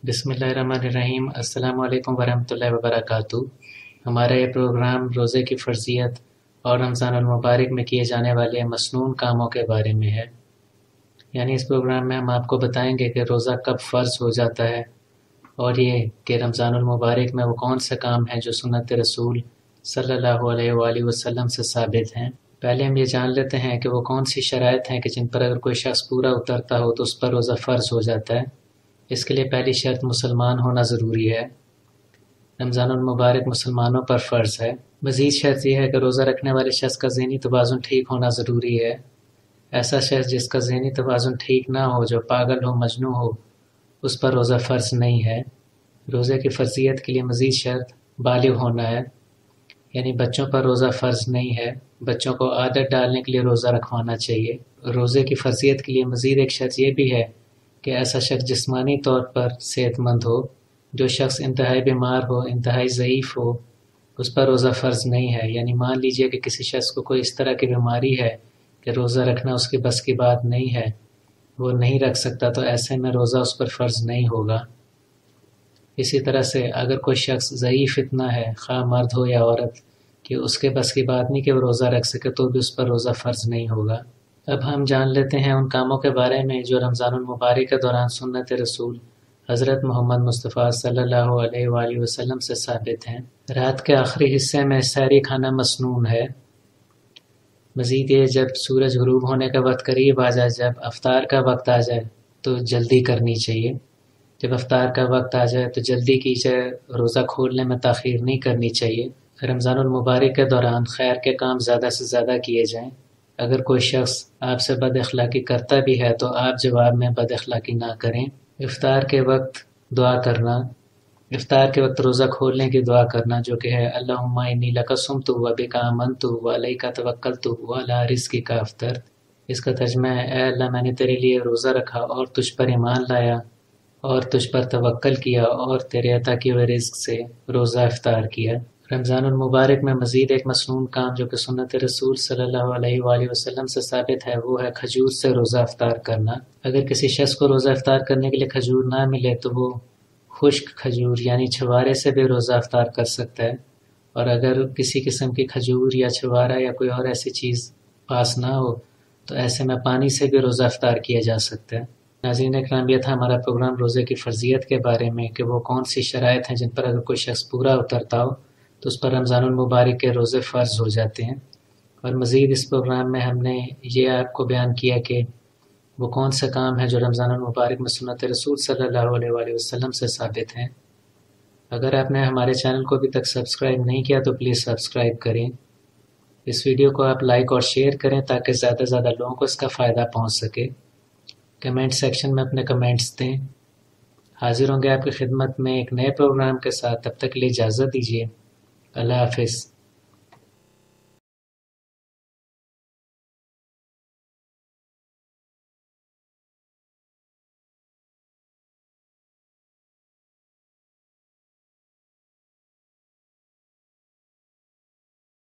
बिस्मिल्लाहिर्रहमानिर्रहीम। अस्सलाम वालेकुम वरहमतुल्लाहि वबरकातुहू। हमारा ये प्रोग्राम रोज़े की फ़र्ज़ियत और रमज़ानुल मुबारक में किए जाने वाले मसनून कामों के बारे में है। यानी इस प्रोग्राम में हम आपको बताएंगे कि रोज़ा कब फ़र्ज़ हो जाता है और ये कि रमज़ानुल मुबारक में वो कौन से काम हैं जो सुन्नत रसूल सल्लल्लाहु अलैहि वसल्लम से साबित हैं। पहले हम ये जान लेते हैं कि वो कौन सी शराइत हैं कि जिन पर अगर कोई शख्स पूरा उतरता हो तो उस पर रोज़ा फ़र्ज़ हो जाता है। इसके लिए पहली शर्त मुसलमान होना ज़रूरी है। रमज़ानुल मुबारक मुसलमानों पर फ़र्ज़ है। मज़ीद शर्त यह है कि रोज़ा रखने वाले शख्स का ज़हनी तवाज़ुन ठीक होना ज़रूरी है। ऐसा शख्स जिसका ज़हनी तवाज़ुन ठीक ना हो, जो पागल हो, मजनू हो, उस पर रोज़ा फ़र्ज़ नहीं है। रोज़े की फ़र्ज़ियत के लिए मज़ीद शर्त बालिग़ होना है, यानी बच्चों पर रोज़ा फ़र्ज़ नहीं है। बच्चों को आदत डालने के लिए रोज़ा रखवाना चाहिए। रोज़े की फ़र्ज़ियत के लिए मज़ीद एक शर्त यह भी है कि ऐसा शख्स जिस्मानी तौर पर सेहतमंद हो। जो शख्स इंतहाई बीमार हो, इंतहाई ज़ईफ़ हो, उस पर रोज़ा फ़र्ज़ नहीं है। यानी मान लीजिए कि किसी शख्स को कोई इस तरह की बीमारी है कि रोज़ा रखना उसके बस की बात नहीं है, वो नहीं रख सकता, तो ऐसे में रोज़ा उस पर फ़र्ज़ नहीं होगा। इसी तरह से अगर कोई शख्स ज़ईफ़ इतना है, ख़्वाह मर्द हो या औरत, कि उसके बस की बात नहीं कि वो रोज़ा रख सके, तो भी उस पर रोज़ा फ़र्ज़ नहीं होगा। अब हम जान लेते हैं उन कामों के बारे में जो रमज़ानुल मुबारक के दौरान सुन्नत रसूल हज़रत मोहम्मद मुस्तफ़ा सल्लल्लाहु अलैहि वसल्लम से साबित हैं। रात के आखिरी हिस्से में सहरी खाना मसनून है। मज़ीद ये जब सूरज ग़ुरूब होने का वक्त करीब आ जाए, जब अफ्तार का वक्त आ जाए, तो जल्दी करनी चाहिए। जब अफ्तार का वक्त आ जाए तो जल्दी की जाए, रोज़ा खोलने में ताख़ीर नहीं करनी चाहिए। रमज़ानुल मुबारक के दौरान खैर के काम ज़्यादा से ज़्यादा किए जाएँ। अगर कोई शख्स आपसे बदअख़लाक़ी करता भी है तो आप जवाब में बदअख़लाक़ी ना करें। इफ़्तार के वक्त दुआ करना, इफ़्तार के वक्त रोज़ा खोलने की दुआ करना, जो कि है अल्लाहुम्मा इन्नी लका सुम्तु व बिका आमनतु व अलैका तवक्कलतु व अला रिज़्क़िका अफ़्तरतु। इसका तर्जुमा है, ऐ अल्लाह, मैंने तेरे लिए रोज़ा रखा और तुझ पर ईमान लाया और तुझ पर तवक्कल किया और तेरे अता किए हुए रिज़्क़ से रोज़ा इफ़्तार किया। रमज़ानुल मुबारक में मज़ीद एक मसनून काम जो कि सुन्नत रसूल सल्लल्लाहु अलैहि वसल्लम से साबित है, वो है खजूर से रोज़ा इफ़्तार करना। अगर किसी शख्स को रोज़ा इफ़्तार करने के लिए खजूर ना मिले तो वो खुश्क खजूर यानी छवारे से भी रोज़ा इफ़्तार कर सकता है। और अगर किसी किस्म की खजूर या छवारा या कोई और ऐसी चीज़ पास ना हो तो ऐसे में पानी से भी रोज़ा इफ़्तार किया जा सकता है। नाज़रीन इकराम, यह था हमारा प्रोग्राम रोज़े की फ़र्ज़ियत के बारे में कि वो कौन सी शराइत हैं जिन पर अगर कोई शख्स पूरा उतरता हो तो उस पर रमज़ानुल मुबारक के रोज़े फ़र्ज़ हो जाते हैं। और मज़ीद इस प्रोग्राम में हमने ये आपको बयान किया कि वो कौन सा काम है जो रमज़ानुल मुबारक में सुन्नत रसूल सल्लल्लाहु अलैहि वसल्लम से साबित हैं। अगर आपने हमारे चैनल को अभी तक सब्सक्राइब नहीं किया तो प्लीज़ सब्सक्राइब करें। इस वीडियो को आप लाइक और शेयर करें ताकि ज़्यादा से ज़्यादा लोगों को इसका फ़ायदा पहुँच सके। कमेंट सेक्शन में अपने कमेंट्स दें। हाजिर होंगे आपकी खिदमत में एक नए प्रोग्राम के साथ। तब तक के लिए इजाज़त दीजिए। अल्लाह हाफ़िज़।